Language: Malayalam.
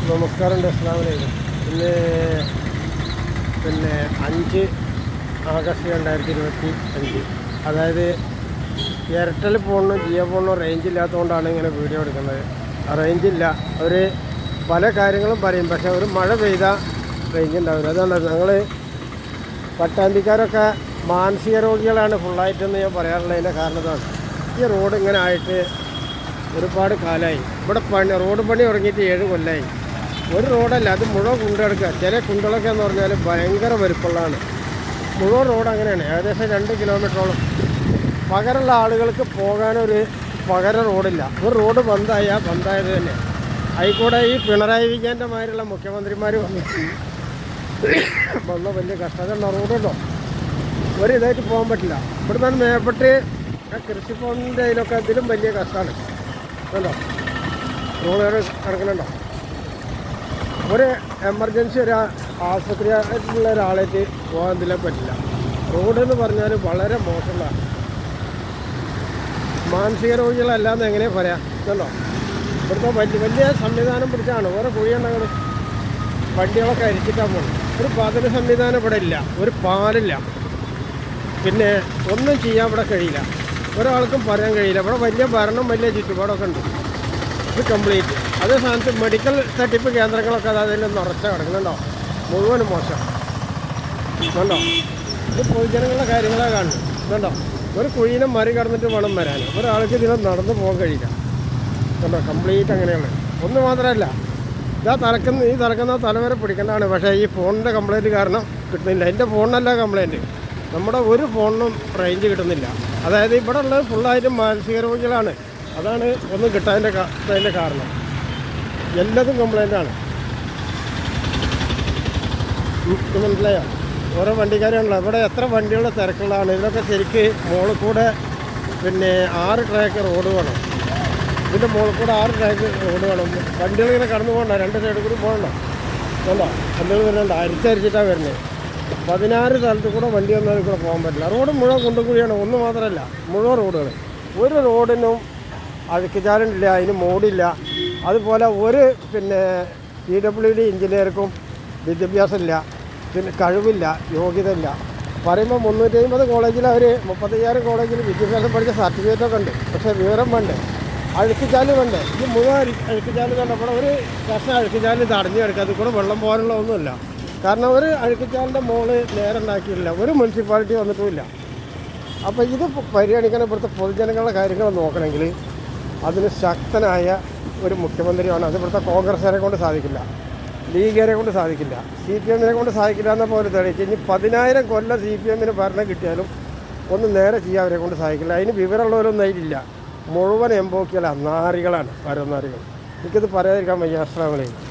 നമസ്കാരം. അസ്സലാമു അലൈക്കും. പിന്നെ 5 ആഗസ്റ്റ് 2025, അതായത് എയർടെൽ ഫോണിനും ജിയോ ഫോണിനും റേഞ്ച് ഇല്ലാത്തതുകൊണ്ടാണ് ഇങ്ങനെ വീഡിയോ എടുക്കുന്നത്. റേഞ്ചില്ല, അവർ പല കാര്യങ്ങളും പറയും, പക്ഷേ ഒരു മഴ പെയ്താൽ റേഞ്ച് ഉണ്ടാവില്ല. അതുകൊണ്ട് ഞങ്ങൾ പട്ടാമ്പിക്കാരൊക്കെ മാനസിക രോഗികളാണ് ഫുള്ളായിട്ടെന്ന് ഞാൻ പറയാറുള്ളതിൻ്റെ കാരണമാണ് ഈ റോഡ് ഇങ്ങനെ ആയിട്ട് ഒരുപാട് കാലമായി. ഇവിടെ റോഡ് പണി തുടങ്ങിയിട്ട് 7 കൊല്ലമായി. ഒരു റോഡല്ല, അത് മുഴുവൻ കുണ്ടെടുക്കുക. ചില കുണ്ടുകളൊക്കെ എന്ന് പറഞ്ഞാൽ ഭയങ്കര വലുപ്പമുള്ളതാണ്. മുഴുവൻ റോഡ് അങ്ങനെയാണ്, ഏകദേശം 2 കിലോമീറ്ററോളം. പകരമുള്ള ആളുകൾക്ക് പോകാനൊരു പകരം റോഡില്ല. ഒരു റോഡ് ബന്ധായത് തന്നെ. ആയിക്കൂടെ ഈ പിണറായി വിജയൻ്റെ മാതിരിയുള്ള മുഖ്യമന്ത്രിമാർ വന്ന വലിയ കഷ്ടതയുള്ള റോഡുണ്ടോ, ഒരു ഇതായിട്ട് പോകാൻ പറ്റില്ല. ഇവിടെ നിന്ന് മേപ്പെട്ട് കൃഷിഭവനിൻ്റെ അതിലൊക്കെ ഇതിലും വലിയ കഷ്ടമാണ്. കണ്ടോ റോഡ് കിടക്കുന്നുണ്ടോ? ഒരു എമർജൻസി ഒരു ആശുപത്രിയായിട്ടുള്ള ഒരാളേക്ക് പോകാൻ ഇതിലെ പറ്റില്ല. റോഡെന്ന് പറഞ്ഞാൽ വളരെ മോശമുള്ളതാണ്. മാനസിക രോഗികളല്ലാന്ന് എങ്ങനെ പറയാം? കണ്ടോ ഇവിടുത്തെ വലിയ സംവിധാനം പിടിച്ചാണ് ഓരോ കുഴിയുണ്ടെങ്കിൽ വണ്ടികളൊക്കെ അരിച്ചിട്ടാൽ പോകുന്നത്. ഒരു പതിന സംവിധാനം ഇവിടെ ഇല്ല, ഒരു പാലില്ല, പിന്നെ ഒന്നും ചെയ്യാൻ ഇവിടെ കഴിയില്ല, ഒരാൾക്കും പറയാൻ കഴിയില്ല. ഇവിടെ വലിയ ഭരണം, വലിയ ചുറ്റുപാടൊക്കെ ഉണ്ട്. ഇത് കംപ്ലീറ്റ്. അതേ സ്ഥാനത്ത് മെഡിക്കൽ തട്ടിപ്പ് കേന്ദ്രങ്ങളൊക്കെ അതിൽ നിറച്ച കിടക്കുന്നുണ്ടോ, മുഴുവനും മോശം. കണ്ടോ ഇത് പൊതുജനങ്ങളുടെ കാര്യങ്ങളെ കാണുന്നു. കണ്ടോ ഒരു കുഴീനെ മറികടന്നിട്ട് വേണം വരാൻ. ഒരാൾക്ക് ഇതിനെ നടന്നു പോകാൻ കഴിയില്ല. കണ്ടോ കംപ്ലീറ്റ് അങ്ങനെയാണ്. ഒന്ന് മാത്രമല്ല, ഈ തലക്കുന്ന തലവരെ പിടിക്കേണ്ടതാണ്. പക്ഷേ ഈ ഫോണിൻ്റെ കംപ്ലയിൻറ്റ് കാരണം കിട്ടുന്നില്ല. എൻ്റെ ഫോണിനല്ല കംപ്ലയിൻറ്റ്, നമ്മുടെ ഒരു ഫോണിനും റേഞ്ച് കിട്ടുന്നില്ല. അതായത് ഇവിടെ ഉള്ളത് ഫുള്ളായിട്ടും മാനസിക രോഗികളാണ്. അതാണ് ഒന്നും കിട്ടാതിൻ്റെ കാരണം. എല്ലാതും കംപ്ലയിൻ്റാണ്. മനസ്സിലായോ? ഓരോ വണ്ടിക്കാരുണ്ടല്ലോ. ഇവിടെ എത്ര വണ്ടികളുടെ തിരക്കുള്ളതാണ്. ഇതിലൊക്കെ ശരിക്ക് മുകളിൽ കൂടെ പിന്നെ 6 ട്രാക്ക് റോഡ് വേണം. ഇതിൻ്റെ മുകളിൽ കൂടെ 6 ട്രാക്ക് റോഡ് വേണം. വണ്ടികളിങ്ങനെ കടന്നു പോകണ്ട, 2 സൈഡിൽ കൂടി പോകണ്ട. കണ്ടോ വണ്ടികൾ വരുന്നുണ്ട്, അരിച്ചരിച്ചിട്ടാണ് വരുന്നത്. 16 സ്ഥലത്ത് കൂടെ വണ്ടി വന്നാൽ കൂടെ പോകാൻ പറ്റില്ല. റോഡ് മുഴുവൻ കുണ്ടുകുഴിയാണ്. ഒന്ന് മാത്രമല്ല, മുഴുവൻ റോഡുകൾ. ഒരു റോഡിനും അഴുക്കുചാലില്ല, അതിന് മോഡില്ല. അതുപോലെ ഒരു പിന്നെ PWD എഞ്ചിനീയർക്കും വിദ്യാഭ്യാസമില്ല, പിന്നെ കഴിവില്ല, യോഗ്യത ഇല്ല. പറയുമ്പോൾ 350 കോളേജിൽ അവർ 35,000 കോളേജിൽ വിദ്യാഭ്യാസം പഠിച്ച സർട്ടിഫിക്കറ്റൊക്കെ ഉണ്ട്. പക്ഷേ വിവരം വേണ്ടേ, അഴുക്കുചാല് വേണ്ടേ? ഈ മുഴുവൻ അഴുക്കുചാല് കണ്ടപ്പോൾ ഒരു കഷ്ണം അഴുക്കുചാല് തടഞ്ഞു കിടക്കുക. അതിൽ കൂടെ വെള്ളം പോകാനുള്ള ഒന്നുമില്ല. കാരണം ഒരു അഴുക്കുചാലിൻ്റെ മോള് നേരെ ഉണ്ടാക്കിയിട്ടില്ല, ഒരു മുനിസിപ്പാലിറ്റി വന്നിട്ടുമില്ല. അപ്പോൾ ഇത് പരിഗണിക്കണം. ഇവിടുത്തെ പൊതുജനങ്ങളുടെ കാര്യങ്ങൾ നോക്കണമെങ്കിൽ അതിന് ശക്തനായ ഒരു മുഖ്യമന്ത്രിയാണ്. അത് ഇവിടുത്തെ കോൺഗ്രസ്സുകാരെ കൊണ്ട് സാധിക്കില്ല, ലീഗുകാരെ കൊണ്ട് സാധിക്കില്ല, CPM-നെ കൊണ്ട് സാധിക്കില്ല എന്ന പോലെ തെളിയിച്ച് ഇനി 10,000 കൊല്ലം CPM-ന് ഭരണം കിട്ടിയാലും ഒന്നും നേരെ ചെയ്യാൻ അവരെ കൊണ്ട് സാധിക്കില്ല. അതിന് വിവരമുള്ളവരൊന്നും അതിലില്ല. മുഴുവൻ എംബോക്കിയല്ല, നാറികളാണ്, പരനാറികൾ. എനിക്കിത് പറയാതിരിക്കാൻ വയ്യ. അസ്സലാമു അലൈക്കും.